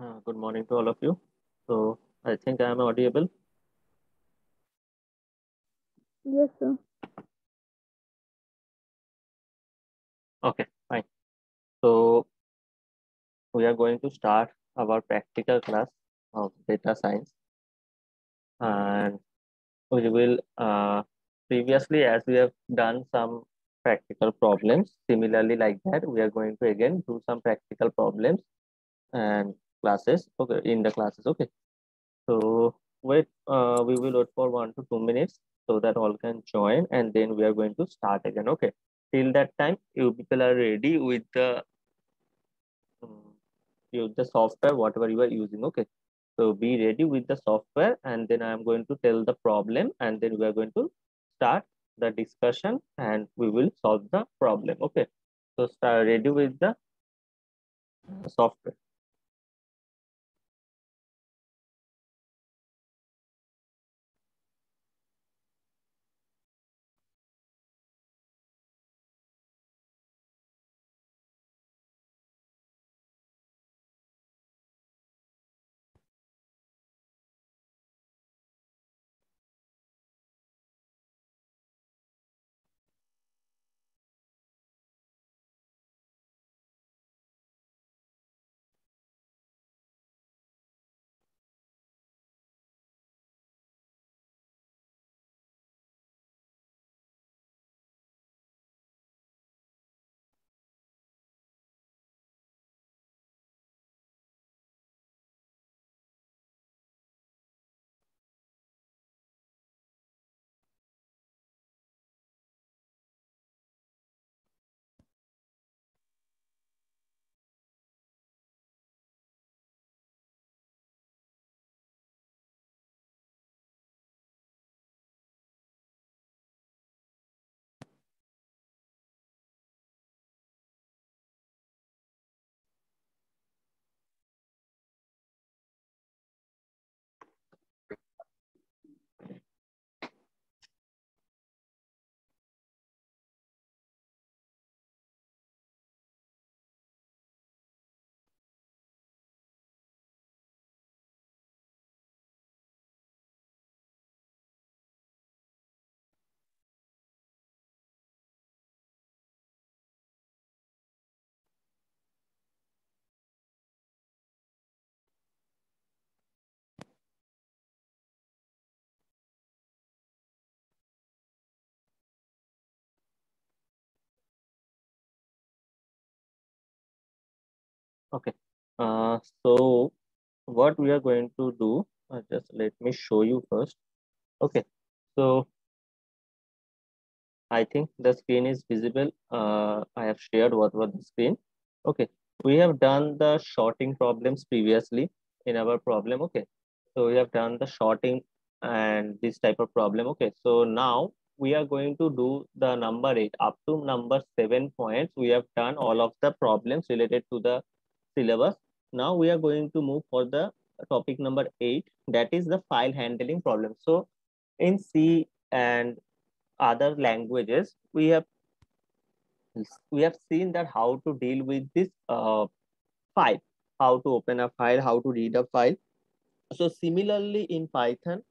Good morning to all of you. So I think I am audible. Yes, sir. Okay, fine. So we are going to start our practical class of data science, and we will previously, as we have done some practical problems, similarly like that, we are going to again do some practical problems and classes. Okay, in the classes. Okay. So we will wait for 1 to 2 minutes so that all can join, and then we are going to start again. Okay. Till that time, you people are ready with the use the software, whatever you are using. Okay. So be ready with the software, and then I am going to tell the problem, and then we are going to start the discussion, and we will solve the problem. Okay. So start ready with the software. Okay. So what we are going to do, just let me show you first. Okay. So I think the screen is visible. I have shared what was the screen. Okay. We have done the sorting problems previously in our problem. Okay. So we have done the sorting and this type of problem. Okay. So now we are going to do the number 8 up to number 7 points. We have done all of the problems related to the syllabus. Now we are going to move for the topic number 8, that is the file handling problem. So in C and other languages, we have seen that how to deal with this file, how to open a file, how to read a file. So similarly in Python,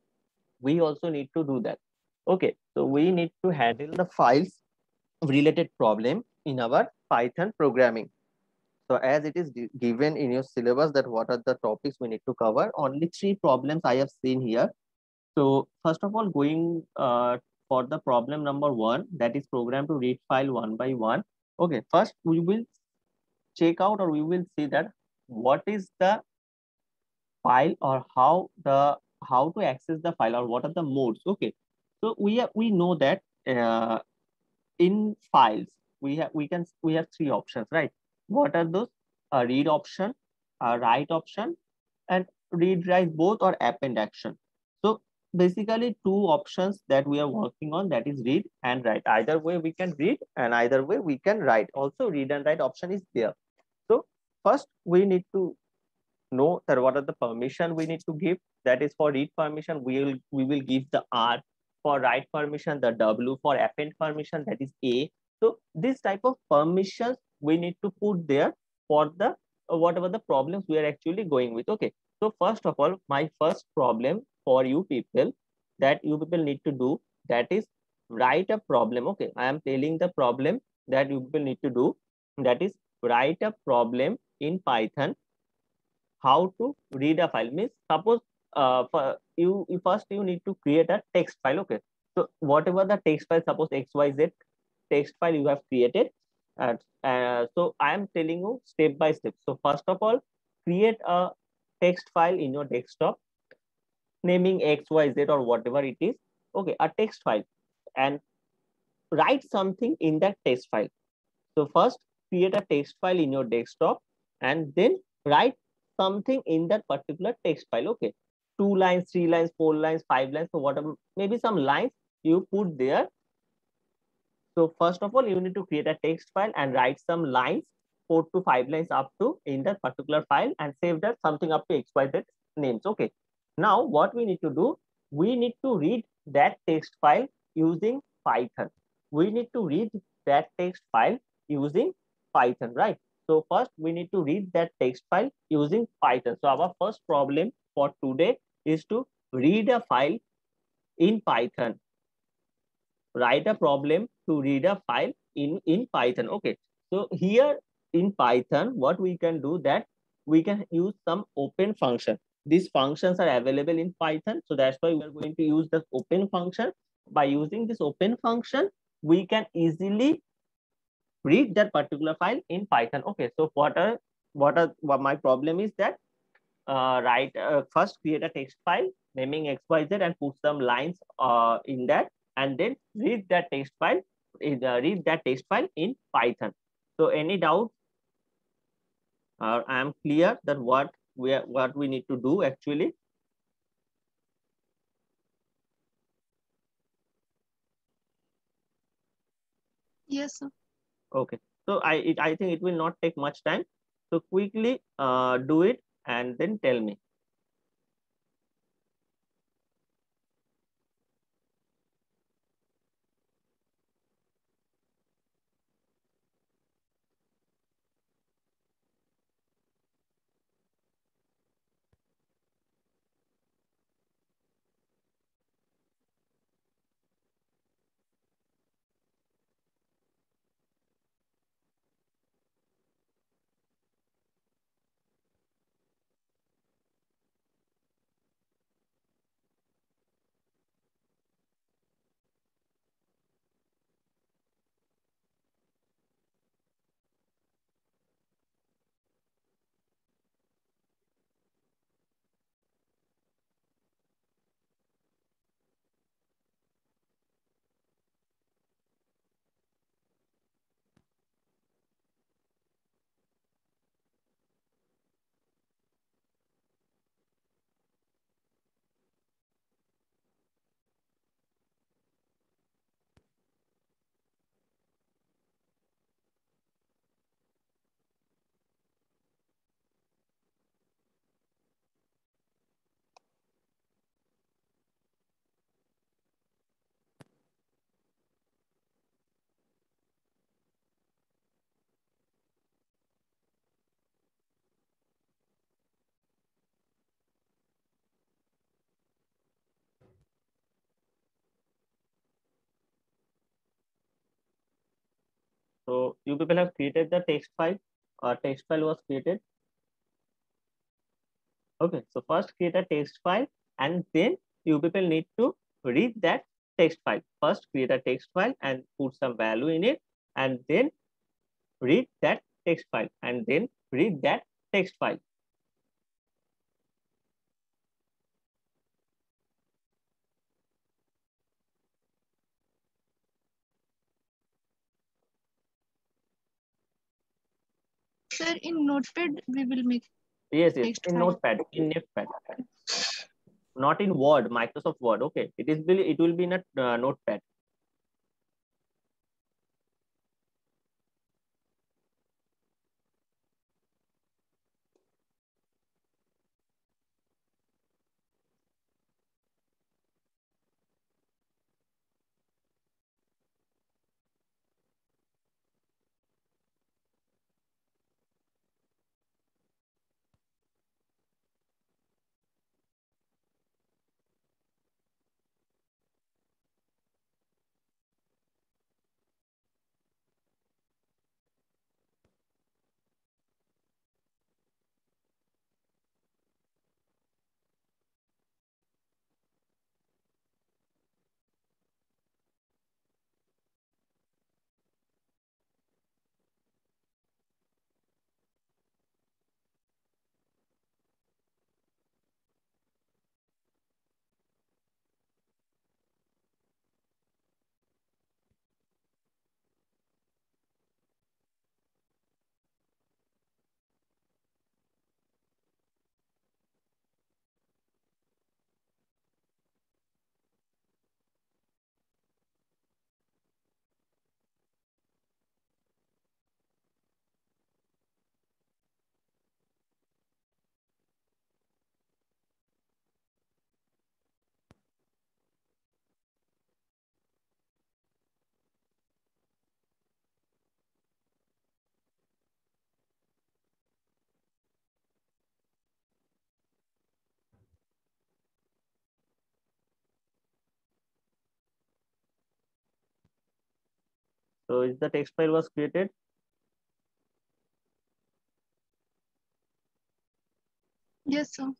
we also need to do that. Okay, so we need to handle the files related problem in our Python programming. So as it is given in your syllabus that what are the topics we need to cover, only 3 problems I have seen here. So first of all, going for the problem number 1, that is program to read file one by one. Okay, first we will check out, or we will see that what is the file, or how to access the file, or what are the modes. Okay, so we know that in files we have 3 options, right? What are those? A read option, a write option, and read write both or append action. So basically 2 options that we are working on, that is read and write. Either way we can read and either way we can write. Also read and write option is there. So first we need to know that what are the permission we need to give. That is for read permission, we will give the R. For write permission, the W. For append permission, that is A. So this type of permissions we need to put there for the whatever the problems we are actually going with. Okay, so first of all, my first problem for you people, that you people need to do, that is write a problem. Okay, I am telling the problem that you people need to do, that is write a problem in Python. How to read a file means, suppose for you first you need to create a text file. Okay, so whatever the text file, suppose xyz text file you have created, so I am telling you step by step. So first of all, create a text file in your desktop, naming xyz or whatever it is. Okay, a text file, and write something in that text file. So first create a text file in your desktop, and then write something in that particular text file. Okay, 2 lines, 3 lines, 4 lines, 5 lines, so whatever, maybe some lines you put there. So first of all, you need to create a text file and write some lines, 4 to 5 lines up to in that particular file, and save that something up to xyz names. Okay, now what we need to do, we need to read that text file using Python. We need to read that text file using Python, right? So first we need to read that text file using Python. So our first problem for today is to read a file in Python. Write a problem to read a file in Python. Okay, so here in Python, what we can do, that we can use some open function. These functions are available in Python, so that's why we are going to use the open function. By using this open function, we can easily read that particular file in Python. Okay, so what my problem is that, write first create a text file naming xyz and put some lines in that, and then read that text file, read that text file in Python. So any doubt? I am clear that what we need to do actually. Yes, sir. Okay, so I think it will not take much time, so quickly do it and then tell me. So you people have created the text file, text file was created. Okay, so first create a text file, and then you people need to read that text file. First create a text file and put some value in it, and then read that text file, and then read that text file. Sir, in Notepad, we will make Yes, yes, text in file. Notepad, in Notepad, not in Word, Microsoft Word. Okay, it will be in a Notepad. So is the text file was created? Yes, sir.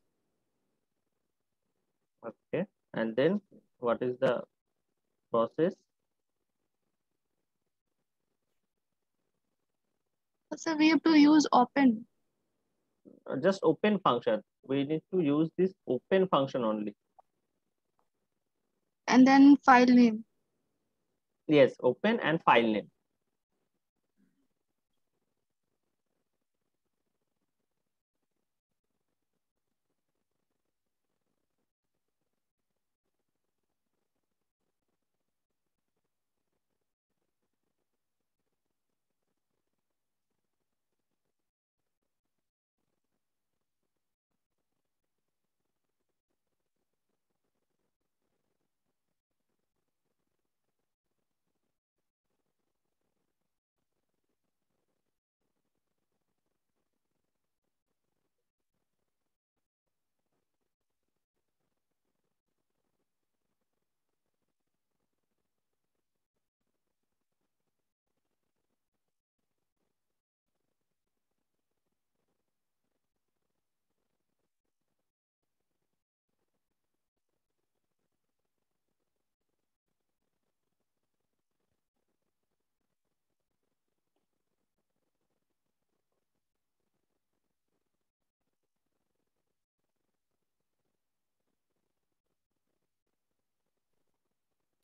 Okay. And then what is the process? Sir, we have to use open. Just open function. We need to use this open function only. And then file name. Yes, open and file name.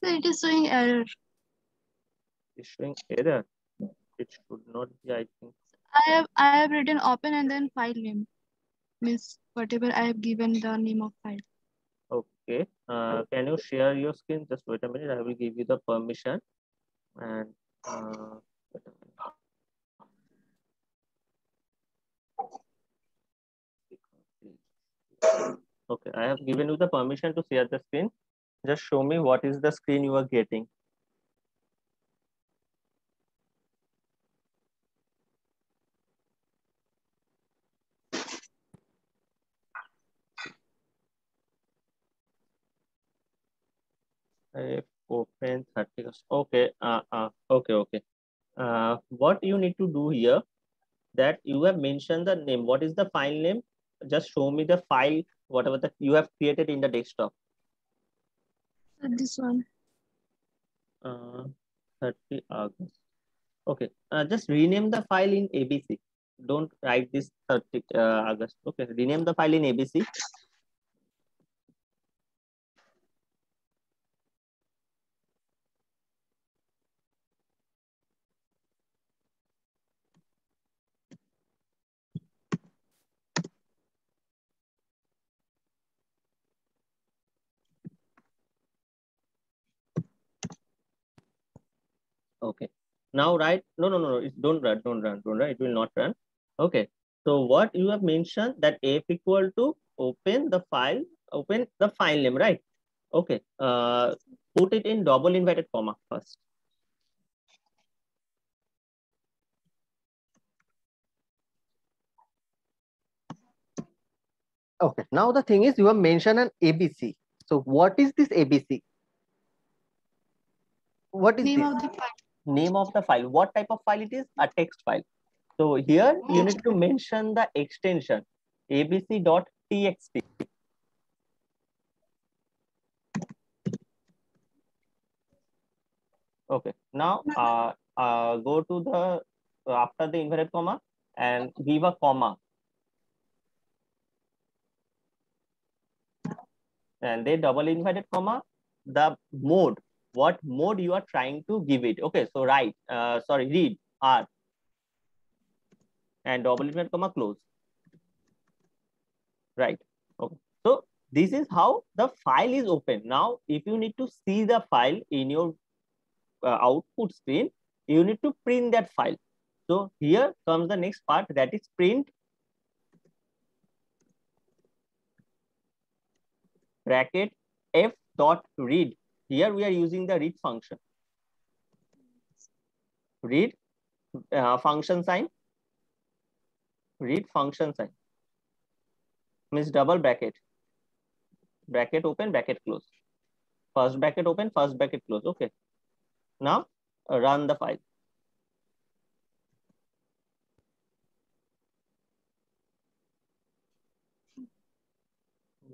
So it is showing error. It's showing error. It should not be, I think. I have written open and then file name. Means whatever I have given the name of file. Okay. Can you share your screen? Just wait a minute. I will give you the permission. And wait a minute. Okay, I have given you the permission to share the screen. Just show me what is the screen you are getting. If open 30. Okay. Okay. What you need to do here, that you have mentioned the name. What is the file name? Just show me the file, whatever that you have created in the desktop. So this one. 30 August. Okay. Just rename the file in ABC. Don't write this 30 August. Okay. Rename the file in ABC. Okay. Now write. No. Don't run. Don't run. Don't run. It will not run. Okay. So what you have mentioned, that f equal to open the file, open the file name, right? Okay. Put it in double inverted comma first. Okay. Now the thing is, you have mentioned an ABC. So what is this ABC? What is Name this? of the file. Name of the file. What type of file it is? A text file. So here you need to mention the extension abc.txt. Okay. Now go to the after the inverted comma and give a comma, and then double inverted comma, the mode, what mode you are trying to give it. Okay. So write read R and double inverted comma close. Right. Okay. So this is how the file is open. Now, if you need to see the file in your output screen, you need to print that file. So here comes the next part, that is print bracket f dot read. Here we are using the read function. Read function sign. Read function sign means double bracket. Bracket open, bracket close. First bracket open, first bracket close. Okay. Now run the file.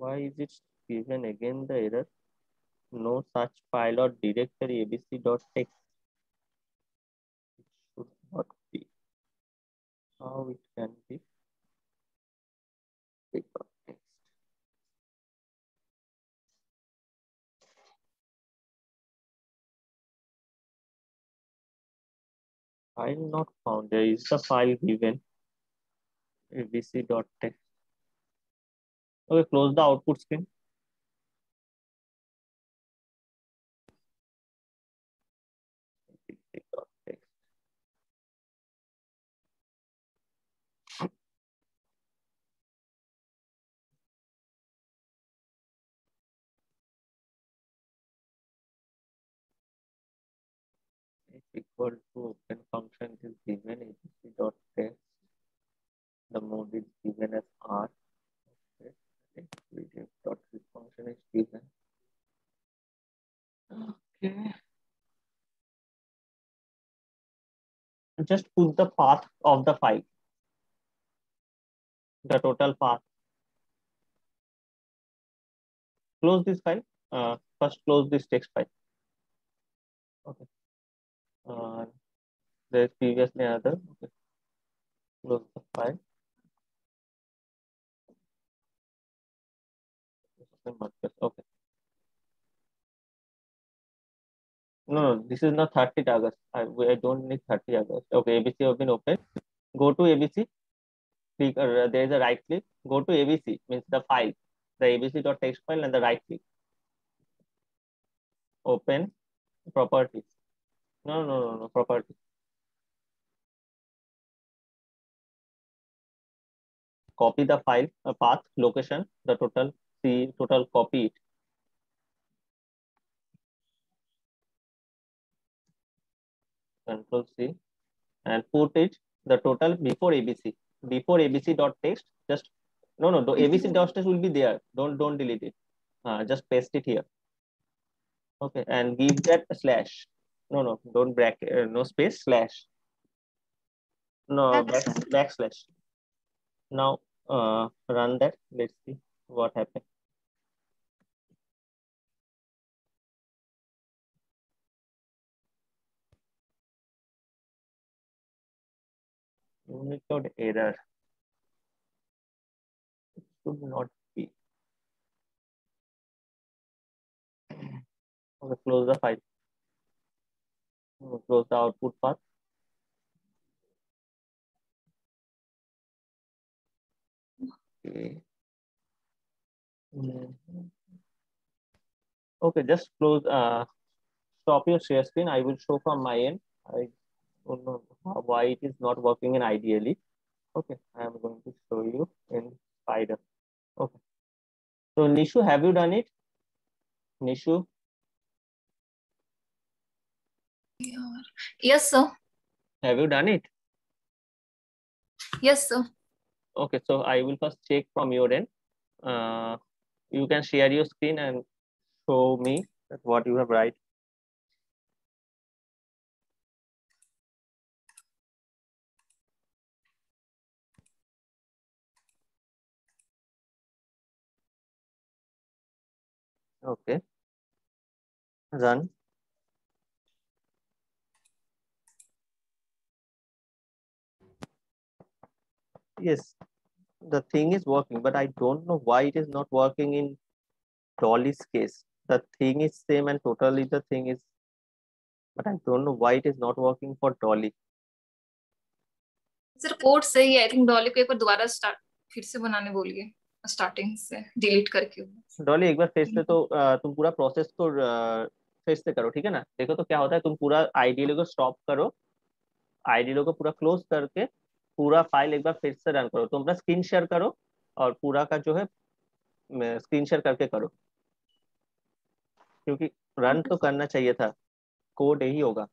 Why is it given again the error? No such file or directory abc.txt. It should not be. How it can be? Text. File not found. There is the file given abc.txt. Okay, close the output screen. abc.txt. Is equal to open function is given abc.txt. The mode is given as R. Okay. This function is given. Okay. Just put the path of the file, the total path. Close this file. First close this text file. Okay. There's previously another. Okay. Close the file. Okay. No, this is not 30 August. I don't need 30 August. Okay, ABC have been opened. Go to ABC. Click. There is a right click. Go to ABC, means the file, the abc.txt file, and the right click. Open properties. No. Properties. Copy the file, path, location, the total. See total. Copy it. Control C and put it the total before ABC. Before abc.txt. Just no. The abc.txt will be there. Don't delete it. Just paste it here. Okay, and give that a slash. No, don't bracket. No space, slash. No, backslash. Now run that. Let's see what happened. Unicode error. It should not be. Okay, close the file. Close the output path. Okay. Okay, just close. Stop your share screen. I will show from my end. I don't know why it is not working in ideally. Okay, I am going to show you in Spider. Okay. So Nishu, have you done it? Nishu? Yes, sir. Have you done it? Yes, sir. Okay, so I will first check from your end. You can share your screen and show me what you have write. Okay. Run. Yes, the thing is working, but I don't know why it is not working in Dolly's case. The thing is same and totally the thing is, but I don't know why it is not working for Dolly. Sir code सही है। I think Dolly को एक बार दोबारा start फिर से बनाने बोलिए, starting से डिलीट करके। डॉली एक बार फिर से तो तुम पूरा प्रोसेस को फिर से करो, ठीक है ना? देखो तो क्या होता है, तुम पूरा आईडीएल को स्टॉप करो, आईडीएल को पूरा क्लोज करके पूरा फाइल एक बार फिर से रन करो। तुम अपना स्क्रीन शेयर करो और पूरा का जो है स्क्रीन शेयर करके करो, क्योंकि रन तो करना चाहिए था, कोड यही होगा।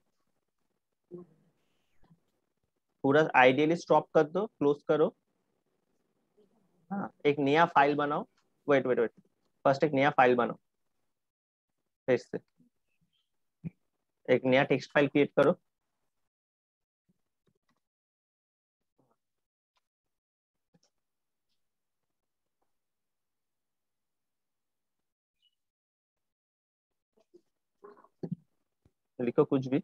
पूरा आइडियली स्टॉप कर दो, क्लोज करो। हाँ, एक नया फाइल बनाओ। वेट, फर्स्ट एक नया फाइल बनाओ, फिर से एक नया टेक्स्ट फाइल क्रिएट करो। लिखो कुछ भी।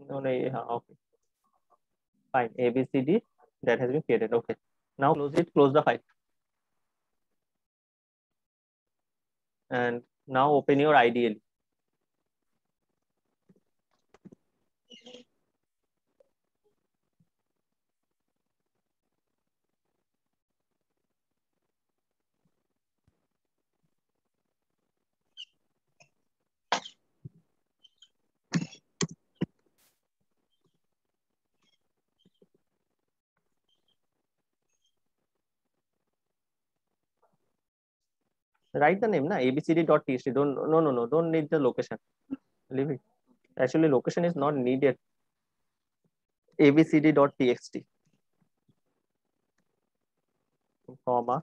No, नहीं, हाँ, okay, fine. A B C D that has been created. Okay. Now close it. Close the file. And now open your IDL. Write the name, na abcd.txt. Don't, no. Don't need the location. Leave it. Actually, location is not needed. abcd.txt, comma,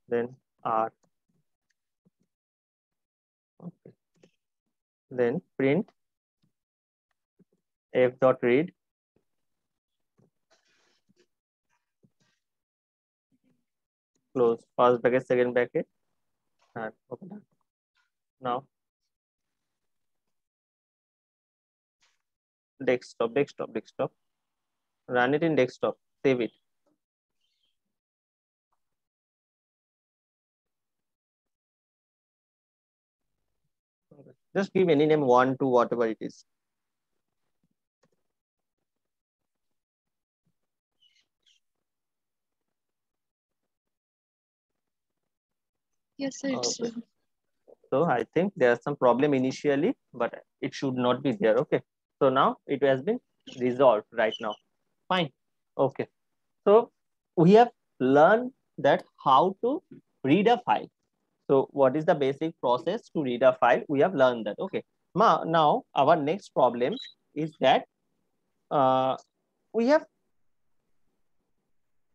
then R. Okay. Then print f.read, close first bracket, second bracket, and open. Now desktop. Run it in desktop. Save it. Okay. Just give any name, 1, 2, whatever it is. Yes, sir, it's Okay. So I think there's some problem initially, but it should not be there. Okay. So now it has been resolved right now. Fine. Okay. So we have learned that how to read a file. So what is the basic process to read a file? We have learned that. Okay. Now our next problem is that we have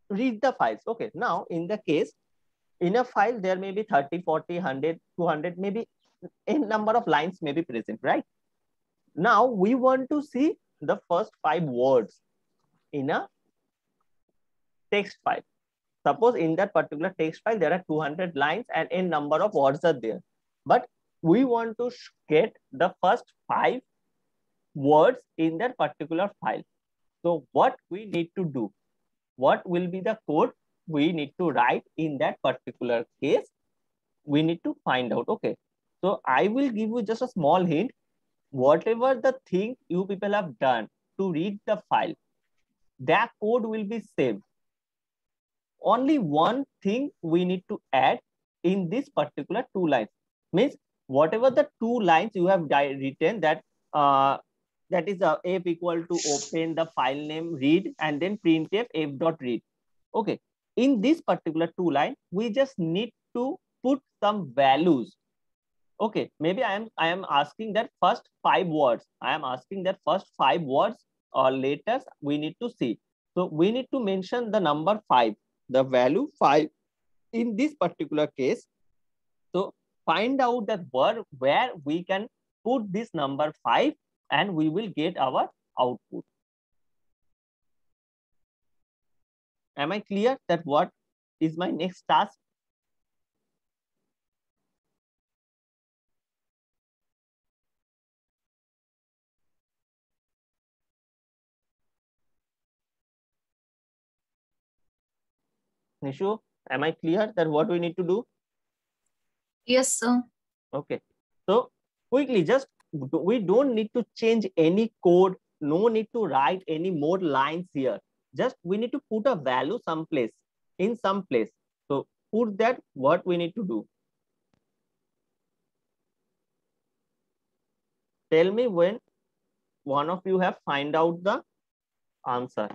read the files. Okay. Now in the case, in a file, there may be 30, 40, 100, 200, maybe a number of lines may be present, right? Now we want to see the first 5 words in a text file. Suppose in that particular text file, there are 200 lines and a number of words are there. But we want to get the first 5 words in that particular file. So what we need to do? What will be the code we need to write in that particular case? We need to find out. Okay. So I will give you just a small hint. Whatever the thing you people have done to read the file, that code will be saved. Only one thing we need to add in this particular 2 lines. Means whatever the 2 lines you have written, that that is f equal to open the file name read and then printf f.read. Okay. In this particular 2 line, we just need to put some values. Okay, maybe I am asking that first 5 words. I am asking that first 5 words or letters we need to see. So we need to mention the number 5, the value 5 in this particular case. So find out that where we can put this number 5 and we will get our output. Am I clear that what is my next task? Nishu, am I clear that what we need to do? Yes, sir. Okay. So quickly, just we don't need to change any code. No need to write any more lines here. Just we need to put a value someplace, in some place. So put that what we need to do. Tell me when one of you have find out the answer.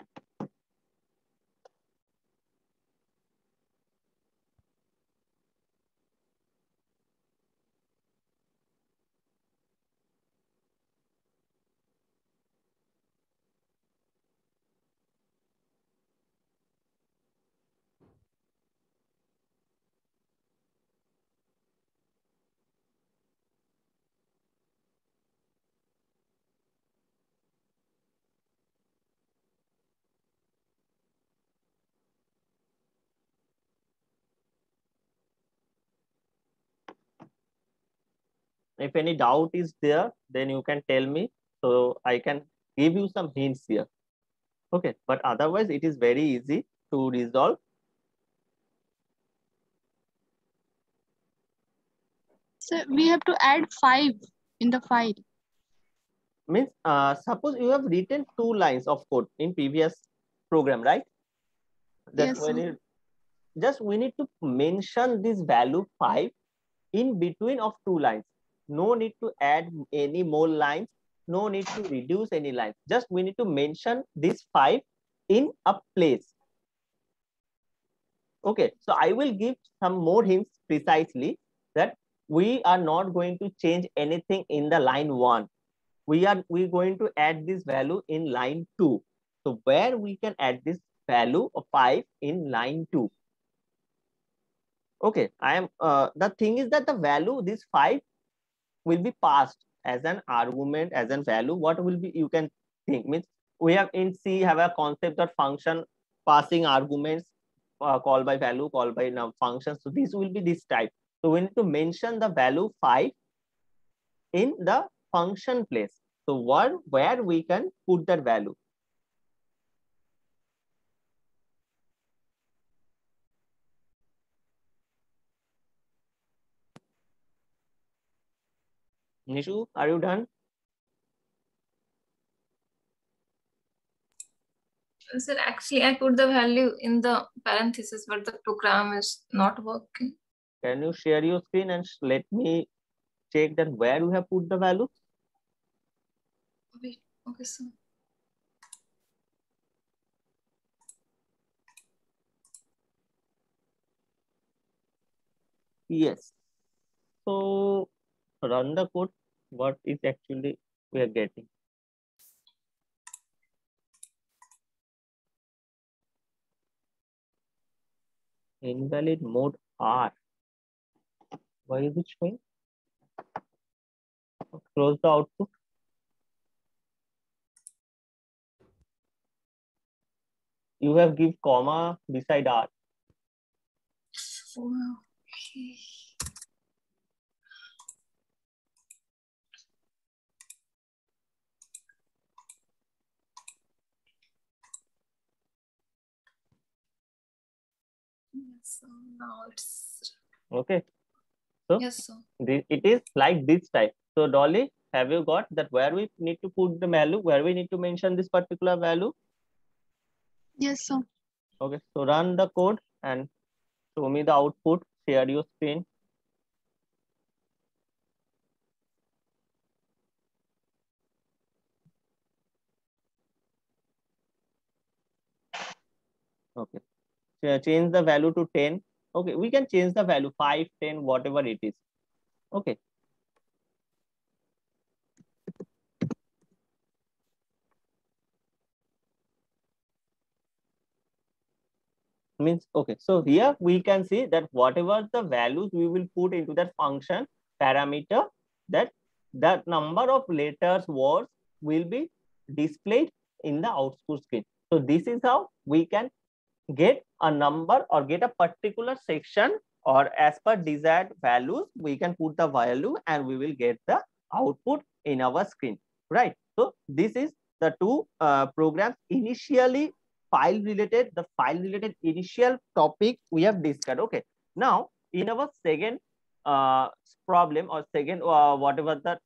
If any doubt is there, then you can tell me, so I can give you some hints here. Okay, but otherwise it is very easy to resolve. So we have to add 5 in the file. Means suppose you have written 2 lines of code in previous program, right? That Yes, when sir. it just we need to mention this value 5 in between of 2 lines. No need to add any more lines, no need to reduce any lines. Just we need to mention this 5 in a place. Okay, so I will give some more hints precisely that we are not going to change anything in the line 1. We're going to add this value in line 2. So where we can add this value of 5 in line 2. Okay, the thing is that the value, this 5 will be passed as an argument, as a value. What will be, you can think, means we have in C have a concept of function passing arguments, called by value, called by now function. So this will be this type. So we need to mention the value 5 in the function place. So where we can put that value. Nishu, are you done? Sir, actually, I put the value in the parenthesis, but the program is not working. Can you share your screen and let me check that where you have put the value? Wait, okay, sir. Yes. So run the code. What is actually we are getting? Invalid mode R. Why is it showing? Close the output. You have give comma beside R. Okay. Yes, so now it's Okay. So yes, sir. it is like this type. So Dolly, have you got that where we need to put the value, where we need to mention this particular value? Yes, sir. Okay. So run the code and show me the output. Share your screen. Okay. So change the value to 10. Okay. We can change the value 5, 10, whatever it is. Okay. Means okay, so here we can see that whatever the values we will put into that function parameter, that that number of letters words will be displayed in the output screen. So this is how we can get a number or get a particular section, or as per desired values we can put the value and we will get the output in our screen, right? So this is the two programs. Initially the file related initial topic we have discussed. Okay, now in our second uh, problem, or second whatever the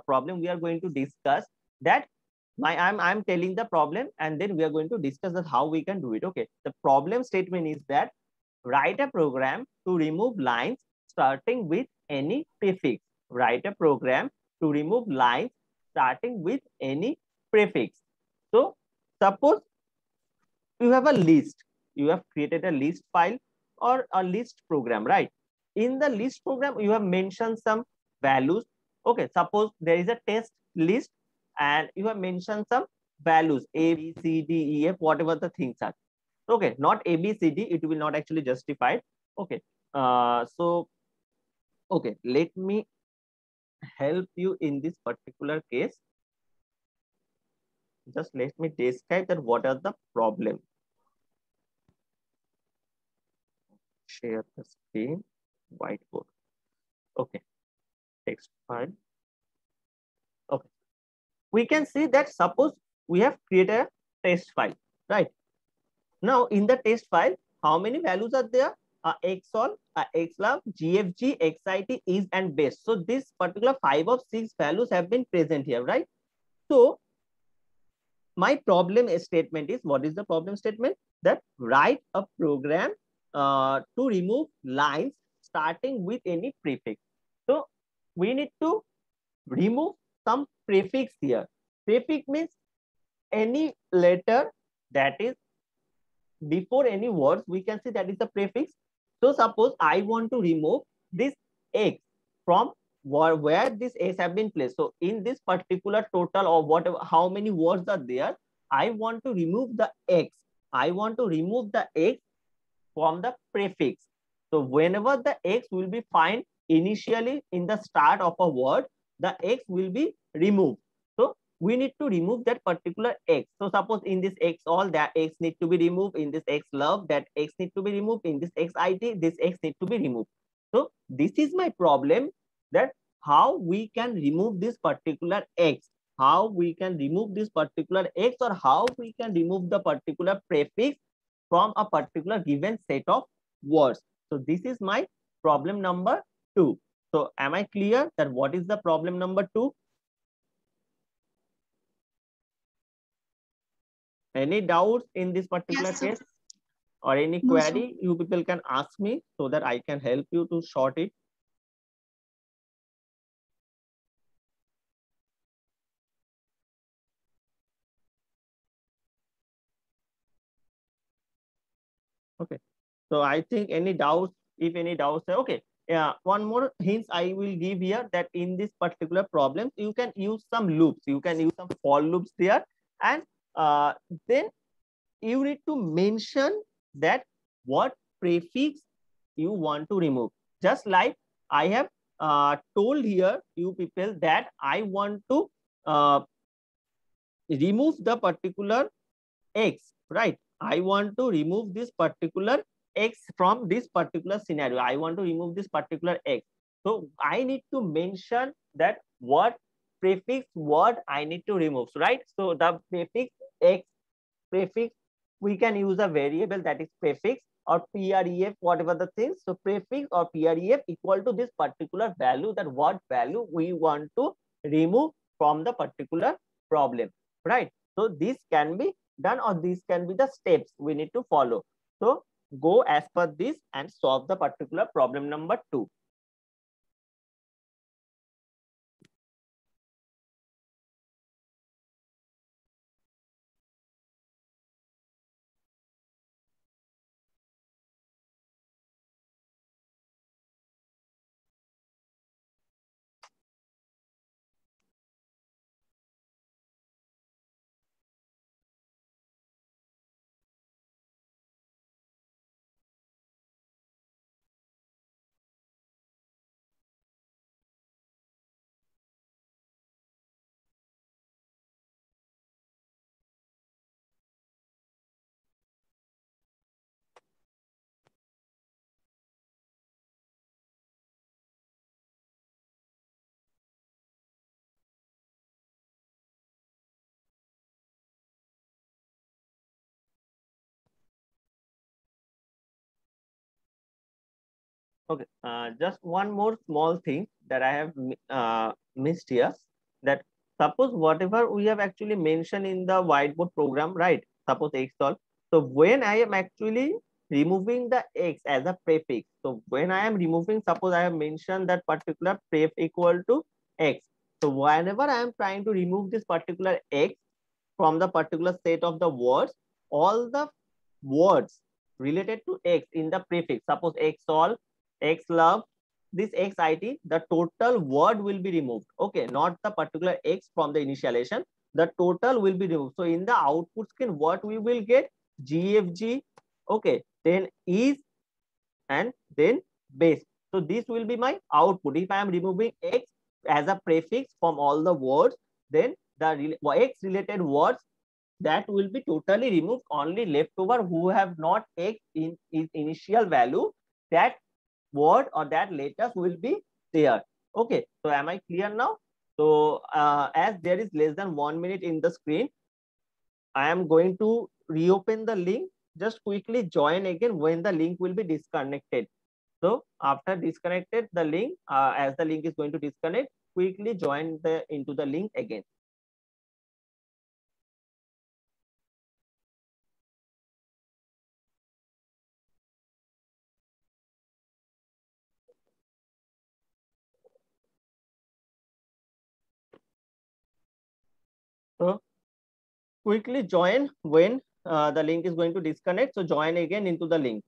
problem we are going to discuss, that I'm telling the problem and then we are going to discuss that how we can do it. Okay, the problem statement is that write a program to remove lines starting with any prefix. Write a program to remove lines starting with any prefix. So suppose you have a list, you have created a list file or a list program, right? In the list program you have mentioned some values. Okay, suppose there is a test list and you have mentioned some values a b c d e f, whatever the things are. Okay, not a b c d, it will not actually justify. Okay, so okay, let me help you in this particular case. Just let me describe that what are the problem. Share the screen, whiteboard. Okay, text file. we can see that suppose we have created a test file, right? Now in the test file, how many values are there? Xol, Xlove, GFG, XIT, is and base. So this particular 5 of 6 values have been present here, right? So my problem statement is, what is the problem statement? That write a program to remove lines starting with any prefix. So we need to remove some prefix here. Prefix means any letter that is before any words, we can see that is the prefix. So suppose I want to remove this X from where this S have been placed. So in this particular total or whatever, how many words are there, I want to remove the X. I want to remove the X from the prefix. So whenever the X will be found initially in the start of a word, the X will be removed. So we need to remove that particular X. So suppose in this X all, that X need to be removed. In this Xlove, that X need to be removed. In this XIT, this X need to be removed. So this is my problem, that how we can remove this particular X, how we can remove this particular X, or how we can remove the particular prefix from a particular given set of words. So this is my problem number 2. So am I clear that what is the problem number 2? Any doubts in this particular Yes, sir. case, or any No, sir. query you people can ask me so that I can help you to sort it. Okay, so I think any doubts, if any doubts, okay. Yeah, one more hints I will give here, that in this particular problem, you can use some loops, you can use some for loops there, and then you need to mention that what prefix you want to remove. Just like I have told here, you people, that I want to remove the particular X, right? I want to remove this particular X from this particular scenario. I want to remove this particular X. So I need to mention that what prefix word I need to remove, right? So the prefix X, prefix, we can use a variable that is prefix or pref, whatever the things. So prefix or pref equal to this particular value, that what value we want to remove from the particular problem, right? So this can be done, or these can be the steps we need to follow. So go as per this and solve the particular problem number 2. Okay, just one more small thing that I have missed here, that suppose whatever we have actually mentioned in the whiteboard program, right? Suppose Xol. So when I am actually removing the X as a prefix, so when I am removing, suppose I have mentioned that particular pref equal to X. So whenever I am trying to remove this particular X from the particular set of the words, all the words related to X in the prefix, suppose Xol, Xlove, this XIT, the total word will be removed. Okay, not the particular X from the initialization, the total will be removed. So in the output screen, what we will get? GFG, okay, then is, and then base. So this will be my output. If I am removing X as a prefix from all the words, then the X related words, that will be totally removed. Only leftover who have not X in its initial value, that word or that letters will be there. Okay, so am I clear now? So as there is less than 1 minute in the screen, I am going to reopen the link. Just quickly join again when the link will be disconnected. So after disconnected the link, as the link is going to disconnect, quickly join into the link again. So quickly join when the link is going to disconnect. So join again into the link.